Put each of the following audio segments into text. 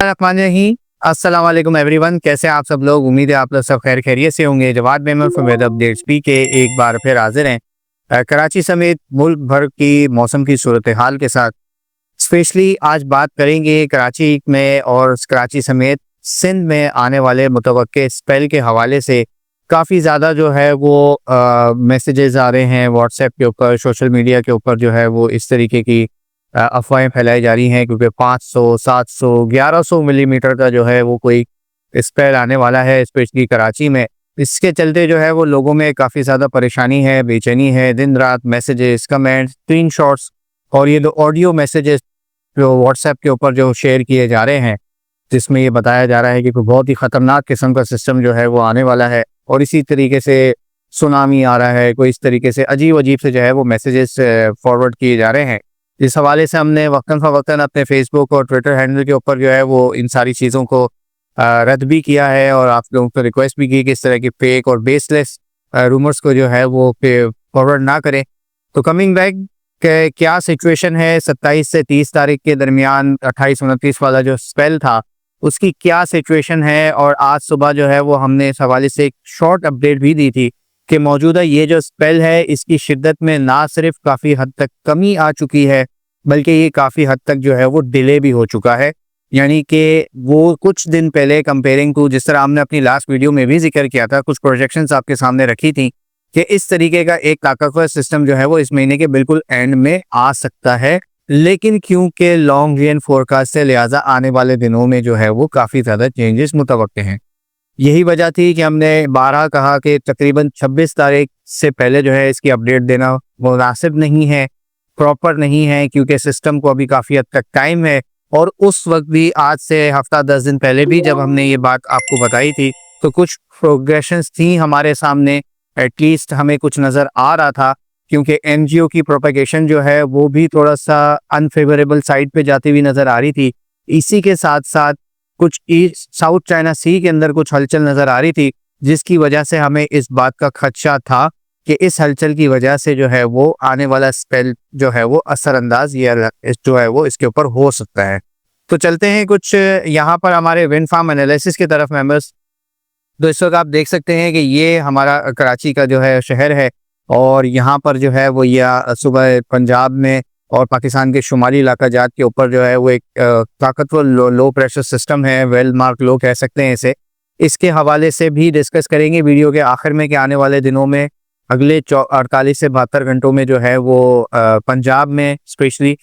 ही अस्सलाम वालेकुम एवरीवन, कैसे हैं आप सब लोग। उम्मीद है आप लोग सब खैर खैरियत से होंगे। Jawad Memon from weather updates P K एक बार फिर हाजिर हैं कराची समेत मुल्क भर की मौसम की सूरत हाल के साथ। स्पेशली आज बात करेंगे कराची में और कराची समेत सिंध में आने वाले मुतवक्के स्पेल के हवाले से। काफ़ी ज़्यादा जो है वो मैसेजेस आ रहे हैं व्हाट्सएप के ऊपर, सोशल मीडिया के ऊपर जो है वो इस तरीके की अफवाहें फैलाई जा रही हैं क्योंकि 500, 700, 1100 मिलीमीटर का जो है वो कोई स्पेल आने वाला है स्पेशली कराची में। इसके चलते जो है वो लोगों में काफ़ी ज़्यादा परेशानी है, बेचैनी है। दिन रात मैसेजेस, कमेंट्स, स्क्रीनशॉट्स और ये जो ऑडियो मैसेजेस जो व्हाट्सएप के ऊपर जो शेयर किए जा रहे हैं, जिसमें ये बताया जा रहा है कि कोई बहुत ही ख़तरनाक किस्म का सिस्टम जो है वो आने वाला है और इसी तरीके से सुनामी आ रहा है। कोई इस तरीके से अजीब अजीब से जो है वो मैसेजेस फॉरवर्ड किए जा रहे हैं। इस हवाले से हमने वक्तन फ़वक्तन अपने फेसबुक और ट्विटर हैंडल के ऊपर जो है वो इन सारी चीज़ों को रद्द भी किया है और आप लोगों को रिक्वेस्ट भी की कि इस तरह की फेक और बेसलेस रूमर्स को जो है वो फॉरवर्ड ना करें। तो कमिंग बैक के क्या सिचुएशन है 27 से 30 तारीख के दरमियान 28-29 वाला जो स्पेल था उसकी क्या सिचुएशन है। और आज सुबह जो है वो हमने इस हवाले से एक शॉर्ट अपडेट भी दी थी कि मौजूदा ये जो स्पेल है इसकी शिद्दत में ना सिर्फ काफ़ी हद तक कमी आ चुकी है बल्कि ये काफ़ी हद तक जो है वो डिले भी हो चुका है। यानी कि वो कुछ दिन पहले कंपेयरिंग टू, जिस तरह हमने अपनी लास्ट वीडियो में भी जिक्र किया था, कुछ प्रोजेक्शंस आपके सामने रखी थी कि इस तरीके का एक ताकतवर सिस्टम जो है वो इस महीने के बिल्कुल एंड में आ सकता है। लेकिन क्योंकि लॉन्ग रेंज फोरकास्ट से लिहाजा आने वाले दिनों में जो है वो काफ़ी ज़्यादा चेंजेस मुतवक्के हैं। यही वजह थी कि हमने 12 कहा कि तकरीबन 26 तारीख से पहले जो है इसकी अपडेट देना मुनासिब नहीं है, प्रॉपर नहीं है, क्योंकि सिस्टम को अभी काफ़ी हद तक टाइम है। और उस वक्त भी आज से हफ्ता 10 दिन पहले भी जब हमने ये बात आपको बताई थी तो कुछ प्रोग्रेशंस थी हमारे सामने, एटलीस्ट हमें कुछ नज़र आ रहा था, क्योंकि एनजीओ की प्रोपेगेशन जो है वो भी थोड़ा सा अनफेवरेबल साइड पे जाती हुई नज़र आ रही थी। इसी के साथ साथ कुछ साउथ चाइना सी के अंदर कुछ हलचल नज़र आ रही थी जिसकी वजह से हमें इस बात का खदशा था कि इस हलचल की वजह से जो है वो आने वाला स्पेल जो है वो असरअंदाज या जो है वो इसके ऊपर हो सकता है। तो चलते हैं कुछ यहाँ पर हमारे विंड फार्म एनालिसिस की तरफ मेंबर्स। तो इस वक्त आप देख सकते हैं कि ये हमारा कराची का जो है शहर है और यहाँ पर जो है वो यह सुबह पंजाब में और पाकिस्तान के शुमाली इलाका जात के ऊपर जो है वो एक ताकतवर लो प्रेशर सिस्टम है, वेल मार्क लो कह सकते हैं इसे। इसके हवाले से भी डिस्कस करेंगे वीडियो के आखिर में कि आने वाले दिनों में अगले 48 से 72 घंटों में जो है वो पंजाब में, स्पेशली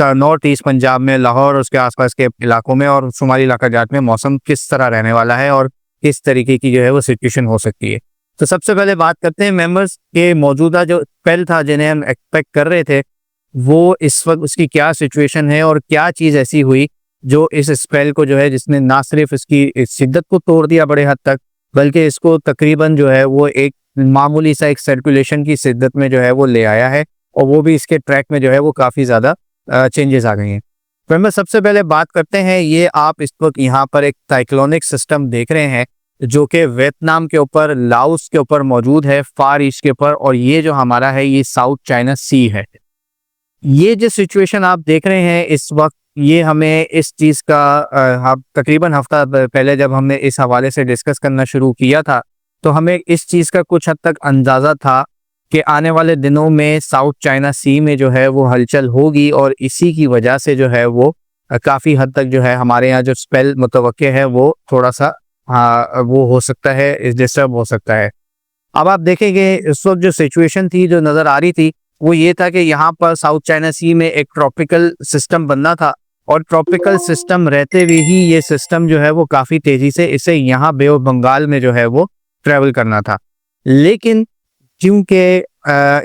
नॉर्थ ईस्ट पंजाब में, लाहौर और उसके आसपास के इलाकों में और शुमाली इलाका जात में मौसम किस तरह रहने वाला है और किस तरीके की जो है वो सिचुएशन हो सकती है। तो सबसे पहले बात करते हैं मेंबर्स के मौजूदा जो स्पेल था जिन्हें हम एक्सपेक्ट कर रहे थे वो इस वक्त उसकी क्या सिचुएशन है और क्या चीज़ ऐसी हुई जो इस स्पेल को जो है जिसने ना सिर्फ इसकी शिद्दत को तोड़ दिया बड़े हद तक, बल्कि इसको तकरीबन जो है वो एक मामूली सा एक सर्कुलेशन की शिद्दत में जो है वो ले आया है और वो भी इसके ट्रैक में जो है वो काफ़ी ज़्यादा चेंजेस आ गई हैं। फिर मैं सबसे पहले बात करते हैं, ये आप इस वक्त यहाँ पर एक साइक्लोनिक सिस्टम देख रहे हैं जो कि वियतनाम के ऊपर, लाओस के ऊपर मौजूद है, फार ईस्ट के ऊपर, और ये जो हमारा है ये साउथ चाइना सी है। ये जो सिचुएशन आप देख रहे हैं इस वक्त, ये हमें इस चीज़ का तकरीबन हफ्ता पहले जब हमने इस हवाले से डिस्कस करना शुरू किया था तो हमें इस चीज़ का कुछ हद तक अंदाज़ा था कि आने वाले दिनों में साउथ चाइना सी में जो है वो हलचल होगी और इसी की वजह से जो है वो काफ़ी हद तक जो है हमारे यहाँ जो स्पेल मुतवक्के है वो थोड़ा सा वो हो सकता है, डिस्टर्ब हो सकता है। अब आप देखेंगे इस वक्त जो सिचुएशन थी जो नज़र आ रही थी वो ये था कि यहाँ पर साउथ चाइना सी में एक ट्रॉपिकल सिस्टम बनना था और ट्रॉपिकल सिस्टम रहते हुए ही ये सिस्टम जो है वो काफ़ी तेज़ी से इसे यहाँ बे ऑफ बंगाल में जो है वो ट्रैवल करना था। लेकिन क्योंकि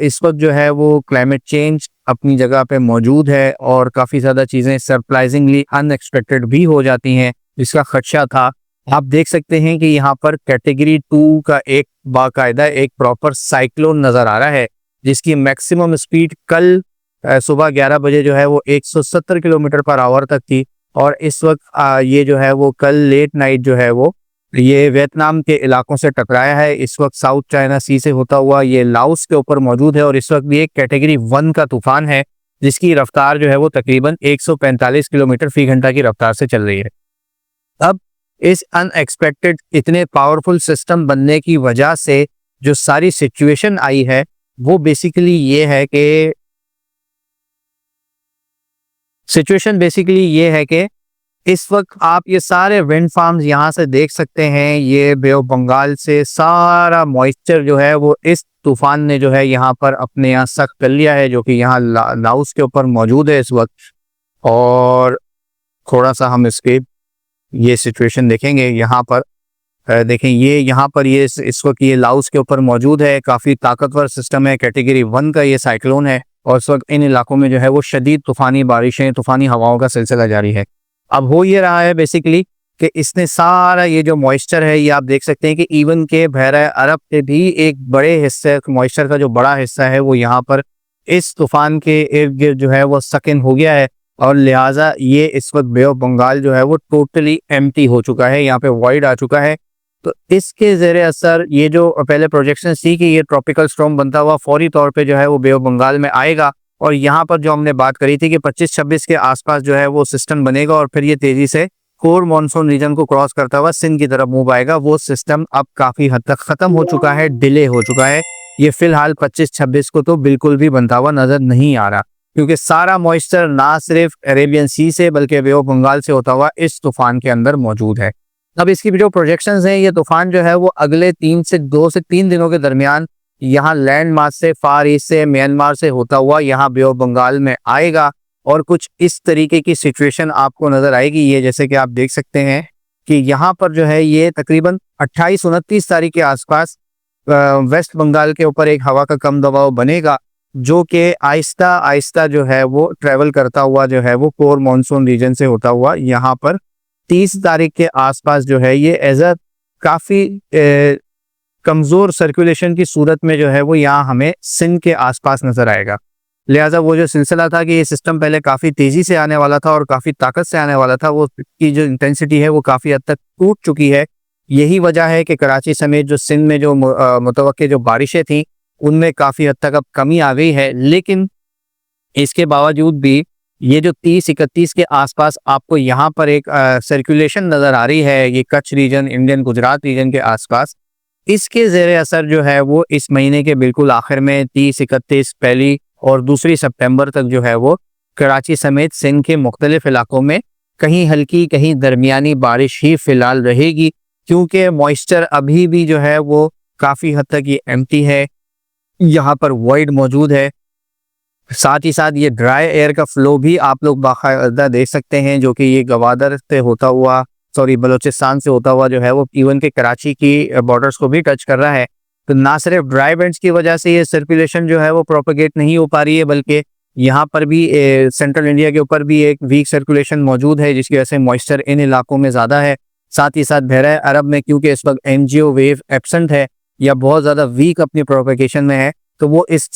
इस वक्त जो है वो क्लाइमेट चेंज अपनी जगह पे मौजूद है और काफ़ी ज़्यादा चीज़ें सरप्राइजिंगली अनएक्सपेक्टेड भी हो जाती हैं, जिसका खदशा था। आप देख सकते हैं कि यहाँ पर कैटेगरी 2 का एक बाकायदा एक प्रॉपर साइक्लोन नज़र आ रहा है जिसकी मैक्सिमम स्पीड कल सुबह 11 बजे जो है वो 170 किलोमीटर पर आवर तक थी और इस वक्त ये जो है वो कल लेट नाइट जो है वो ये वियतनाम के इलाकों से टकराया है। इस वक्त साउथ चाइना सी से होता हुआ ये लाओस के ऊपर मौजूद है और इस वक्त भी एक कैटेगरी 1 का तूफान है जिसकी रफ्तार जो है वो तकरीबन 145 किलोमीटर फी घंटा की रफ्तार से चल रही है। अब इस अनएक्सपेक्टेड इतने पावरफुल सिस्टम बनने की वजह से जो सारी सिचुएशन आई है वो बेसिकली ये है कि इस वक्त आप ये सारे विंड फार्म्स यहाँ से देख सकते हैं। ये बे ऑफ बंगाल से सारा मॉइस्चर जो है वो इस तूफान ने जो है यहाँ पर अपने यहाँ सक कर लिया है, जो कि यहाँ लाउस के ऊपर मौजूद है इस वक्त। और थोड़ा सा हम इसके ये सिचुएशन देखेंगे यहाँ पर। देखें ये यहाँ पर ये इस वक्त ये लाउस के ऊपर मौजूद है। काफ़ी ताकतवर सिस्टम है, कैटेगरी 1 का ये साइक्लोन है और इस वक्त इन इलाकों में जो है वो शदीद तूफ़ानी बारिशें, तूफ़ानी हवाओं का सिलसिला जारी है। अब हो ये रहा है बेसिकली कि इसने सारा ये जो मॉइस्चर है, ये आप देख सकते हैं कि इवन के बहरा अरब से भी एक बड़े हिस्से मॉइस्चर का जो बड़ा हिस्सा है वो यहाँ पर इस तूफान के इर्द गिर्द जो है वो सकिन हो गया है और लिहाजा ये इस वक्त बे ऑफ बंगाल जो है वो टोटली एम्प्टी हो चुका है, यहाँ पे वॉइड आ चुका है। तो इसके ज़ेरे असर ये जो पहले प्रोजेक्शन थी कि ये ट्रॉपिकल स्टॉर्म बनता हुआ फौरी तौर पे जो है वो बे ऑफ बंगाल में आएगा और यहाँ पर जो हमने बात करी थी कि 25-26 के आसपास जो है वो सिस्टम बनेगा और फिर ये तेजी से कोर मानसून रीजन को क्रॉस करता हुआ सिंध की तरफ मूव आएगा। वो सिस्टम अब काफ़ी हद तक ख़त्म हो चुका है, डिले हो चुका है। ये फिलहाल 25-26 को तो बिल्कुल भी बनता हुआ नज़र नहीं आ रहा, क्योंकि सारा मॉइस्चर ना सिर्फ अरेबियन सी से बल्कि बे ऑफ बंगाल से होता हुआ इस तूफान के अंदर मौजूद है। अब इसकी जो प्रोजेक्शंस हैं, ये तूफान जो है वो अगले 2 से 3 दिनों के दरमियान यहाँ लैंड मास से फार ईस्ट से म्यांमार से होता हुआ यहाँ बे ऑफ बंगाल में आएगा और कुछ इस तरीके की सिचुएशन आपको नजर आएगी। ये जैसे कि आप देख सकते हैं कि यहाँ पर जो है ये तकरीबन 28-29 तारीख के आसपास वेस्ट बंगाल के ऊपर एक हवा का कम दबाव बनेगा, जो कि आहिस्ता आहिस्ता जो है वो ट्रेवल करता हुआ जो है वो कोर मानसून रीजन से होता हुआ यहाँ पर 30 तारीख के आसपास जो है ये एज अ काफ़ी कमज़ोर सर्कुलेशन की सूरत में जो है वो यहाँ हमें सिंध के आसपास नज़र आएगा। लिहाजा वो जो सिलसिला था कि ये सिस्टम पहले काफ़ी तेज़ी से आने वाला था और काफ़ी ताकत से आने वाला था, वो की जो इंटेंसिटी है वो काफ़ी हद तक टूट चुकी है। यही वजह है कि कराची समेत जो सिंध में जो मुतवक्के जो बारिशें थी उनमें काफ़ी हद तक अब कमी आ गई है। लेकिन इसके बावजूद भी ये जो 30-31 के आसपास आपको यहाँ पर एक सर्कुलेशन नज़र आ रही है, ये Kutch region, Indian Gujarat region के आसपास, इसके ज़ेरे असर जो है वो इस महीने के बिल्कुल आखिर में 30-31 पहली और 2 सितंबर तक जो है वो कराची समेत सिंध के मुख्तलिफ इलाकों में कहीं हल्की कहीं दरमियानी बारिश ही फिलहाल रहेगी, क्योंकि मॉइस्चर अभी भी जो है वो काफ़ी हद तक ये एम्प्टी है, यहाँ पर वॉइड मौजूद है। साथ ही साथ ये ड्राई एयर का फ्लो भी आप लोग बाकायदा देख सकते हैं, जो कि ये गवादर से होता हुआ बलूचिस्तान से होता हुआ जो है वो इवन के कराची की बॉर्डर्स को भी टच कर रहा है। तो ना सिर्फ ड्राई वेंट्स की वजह से ये सर्कुलेशन जो है वो प्रोपेगेट नहीं हो पा रही है, बल्कि यहाँ पर भी सेंट्रल इंडिया के ऊपर भी एक वीक सर्कुलेशन मौजूद है, जिसकी वजह से मॉइस्चर इन इलाकों में ज़्यादा है। साथ ही साथ बहरा अरब में क्योंकि इस वक्त एमजीओ वेव एब्सेंट है या बहुत ज़्यादा वीक अपनी प्रोपेगेशन में है, तो वो इस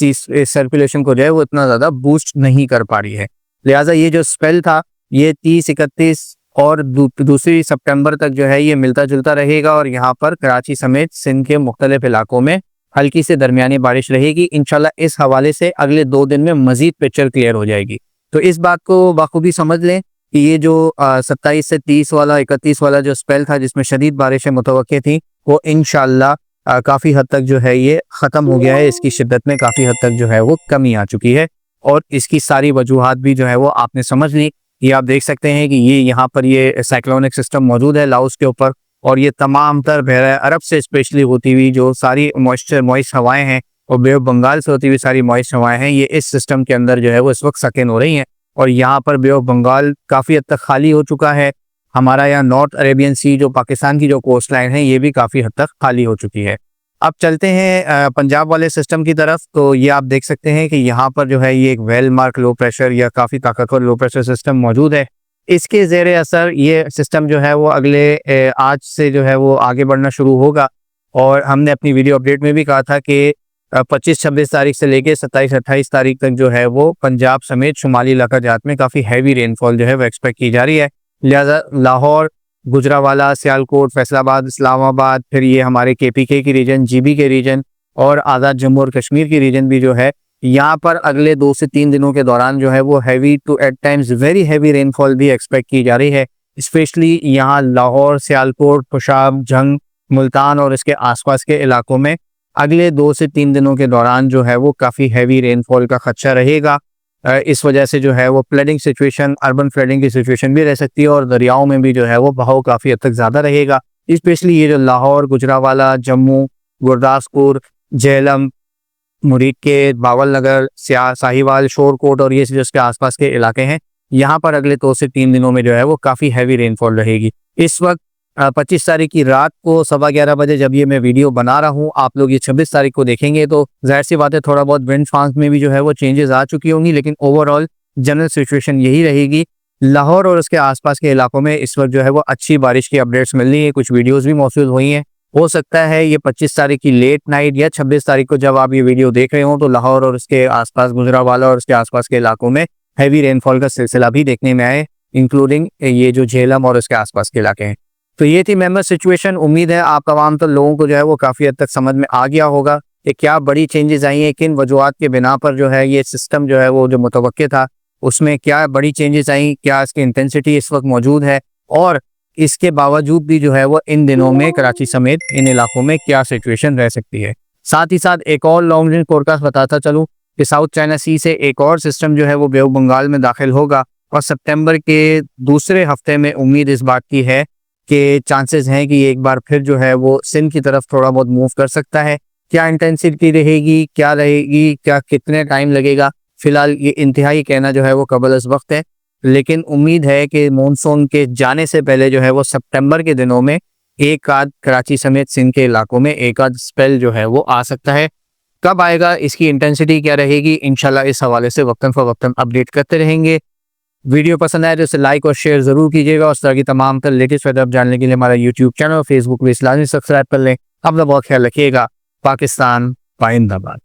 सर्कुलेशन को जो है वो इतना ज़्यादा बूस्ट नहीं कर पा रही है। लिहाजा ये जो स्पेल था ये 30-31 और 2 सितंबर तक जो है ये मिलता जुलता रहेगा और यहाँ पर कराची समेत सिंध के मुख्तलिफ इलाकों में हल्की से दरमियानी बारिश रहेगी। इंशाल्लाह इस हवाले से अगले 2 दिन में मजीद पिक्चर क्लियर हो जाएगी। तो इस बात को बाखूबी समझ लें कि ये जो 27 से 30 वाला 31 वाला जो स्पेल था जिसमें शदीद बारिशें मुतवक्के थी, वो इंशाल्लाह काफ़ी हद तक जो है ये ख़त्म हो गया है। इसकी शिद्दत में काफ़ी हद तक जो है वो कमी आ चुकी है और इसकी सारी वजूहात भी जो है वो आपने समझ ली। ये आप देख सकते हैं कि ये यहाँ पर ये साइक्लोनिक सिस्टम मौजूद है लाओस के ऊपर और ये तमाम तर बहरा अरब से स्पेशली होती हुई जो सारी मॉइस्ट हवाएं हैं और बे ऑफ बंगाल से होती हुई सारी मॉइस्ट हवाएं हैं, ये इस सिस्टम के अंदर जो है वो इस वक्त सकिन हो रही हैं और यहाँ पर बे ऑफ बंगाल काफ़ी हद तक खाली हो चुका है। हमारा यहाँ नॉर्थ अरेबियन सी जो पाकिस्तान की जो कोस्ट लाइन है ये भी काफ़ी हद तक खाली हो चुकी है। अब चलते हैं पंजाब वाले सिस्टम की तरफ। तो ये आप देख सकते हैं कि यहाँ पर जो है ये एक वेल मार्क लो प्रेशर या काफ़ी ताकतवर लो प्रेशर सिस्टम मौजूद है। इसके ज़ेरे असर ये सिस्टम जो है वो अगले आज से जो है वो आगे बढ़ना शुरू होगा और हमने अपनी वीडियो अपडेट में भी कहा था कि 25-26 तारीख से लेके 27-28 तारीख तक जो है वो पंजाब समेत शुमाली इलाका जात में काफ़ी हैवी रेनफॉल जो है वो एक्सपेक्ट की जा रही है। लिहाजा लाहौर, गुजरावाला, सियालकोट, फैसलाबाद, इस्लामाबाद, फिर ये हमारे केपीके की रीजन, जीबी के रीजन और आज़ाद जम्मू और कश्मीर की रीजन भी जो है यहाँ पर अगले 2 से 3 दिनों के दौरान जो है वो heavy to at times very heavy rainfall भी एक्सपेक्ट की जा रही है। स्पेशली यहाँ लाहौर, सियालकोट, खुशाब, जंग, मुल्तान और इसके आसपास के इलाकों में अगले 2 से 3 दिनों के दौरान जो है वो काफ़ी हैवी रेनफॉल का खदशा रहेगा। इस वजह से जो है वो फ्लडिंग सिचुएशन, अर्बन फ्लडिंग की सिचुएशन भी रह सकती है और दरियाओं में भी जो है वो बहाव काफ़ी हद तक ज़्यादा रहेगा। स्पेशली ये जो लाहौर, गुजरांवाला, जम्मू, गुरदासपुर, झेलम, मुरीद के बावल नगर, साहिवाल, शोरकोट और ये जो इसके आसपास के इलाके हैं, यहाँ पर अगले 2 से 3 दिनों में जो है वो काफ़ी हैवी रेनफॉल रहेगी। इस वक्त 25 तारीख की रात को 11:15 बजे जब ये मैं वीडियो बना रहा हूँ, आप लोग ये 26 तारीख को देखेंगे तो जाहिर सी बात है थोड़ा बहुत विंड फास्ट में भी जो है वो चेंजेस आ चुकी होंगी, लेकिन ओवरऑल जनरल सिचुएशन यही रहेगी। लाहौर और उसके आसपास के इलाकों में इस वक्त जो है वो अच्छी बारिश की अपडेट्स मिल रही है, कुछ वीडियोज़ भी मौसूल हुई हैं। हो सकता है ये 25 तारीख की लेट नाइट या 26 तारीख को जब आप ये वीडियो देख रहे हो तो लाहौर और उसके आसपास, गुजरांवाला और उसके आसपास के इलाकों में हैवी रेनफॉल का सिलसिला भी देखने में आए, इंक्लूडिंग ये जो झेलम और उसके आसपास के इलाके हैं। तो ये थी मेंबर सिचुएशन। उम्मीद है आप तमाम तो लोगों को जो है वो काफ़ी हद तक समझ में आ गया होगा कि क्या बड़ी चेंजेस आई हैं, किन वजूहात के बिना पर जो है ये सिस्टम जो है वो जो मुतवक्के था उसमें क्या बड़ी चेंजेस आई, क्या इसकी इंटेंसिटी इस वक्त मौजूद है और इसके बावजूद भी जो है वो इन दिनों में कराची समेत इन इलाकों में क्या सिचुएशन रह सकती है। साथ ही साथ एक और लॉन्ग रेंज फोरकास्ट बताता चलूँ कि साउथ चाइना सी से एक और सिस्टम जो है वो बे ऑफ बंगाल में दाखिल होगा और सितंबर के दूसरे हफ्ते में उम्मीद इस बात की है कि चांसेस हैं कि एक बार फिर जो है वो सिंध की तरफ थोड़ा बहुत मूव कर सकता है। क्या इंटेंसिटी रहेगी, क्या रहेगी, क्या कितने टाइम लगेगा, फिलहाल ये इंतहाई कहना जो है वो कबल अज़ वक्त है, लेकिन उम्मीद है कि मॉनसून के जाने से पहले जो है वो सितंबर के दिनों में एक आध कराची समेत सिंध के इलाकों में एक आध स्पेल जो है वो आ सकता है। कब आएगा, इसकी इंटेंसिटी क्या रहेगी, इंशाल्लाह इस हवाले से वक्तन फ़वक्तन अपडेट करते रहेंगे। वीडियो पसंद आए तो इसे लाइक और शेयर ज़रूर कीजिएगा। उस तरह की तमाम तर लेटेस्ट वेदर जानने के लिए हमारा यूट्यूब चैनल और फेसबुक पेज लाजमी सब्सक्राइब कर लें। अपना बहुत ख्याल रखिएगा। पाकिस्तान जिंदाबाद।